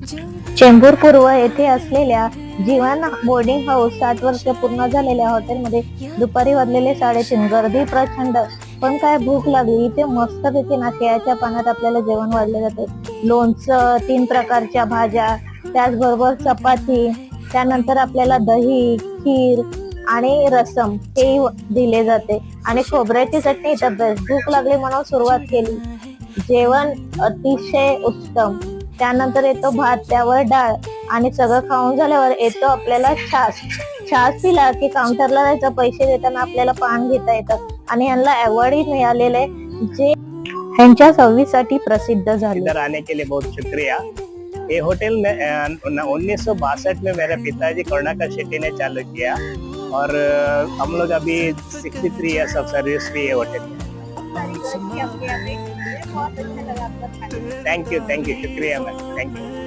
चेंबूर पूर्व येथे असलेल्या जीवन बोर्डिंग हाऊस 60 वर्ष पूर्ण झालेल्या हॉटेलमध्ये दुपारी वाजलेले 3:30. गर्दी प्रचंड. पण काय भूक लागली. इथे मस्तपैकी ना केळ्याच्या पानात आपल्याला जेवण वाढले जाते. लोणचं, 3 प्रकारच्या भाज्या, त्याचबरोबर चपाती, त्यानंतर आपल्याला दही, खीर आणि रसम हे दिले जाते आणि खोबऱ्याची चटणी तर बेस्ट. भूक लागली म्हणून सुरुवात केली. जेवण अतिशय उत्तम. त्यानंतर येतो भात, त्यावर डाळ आणि सगळं खाऊन झाल्यावर येतो आपल्याला छास. छास पिला की काउंटरला जायचं, पैसे देताना आपल्याला पान घेता येतं आणि यांना अवॉर्डही मिळालेलं आहे जे ह्यांच्या सर्व्हिससाठी प्रसिद्ध झाले. इधर आने के लिए बहुत शुक्रिया। ये होटल में 1962 में मेरे पिताजी करुणाकर शेट्टी ने चालू किया और हम लोग अभी 63 इयर्स ऑफ सर्विस भी है होटल में। थैंक यू, शुक्रिया मैम, थैंक यू।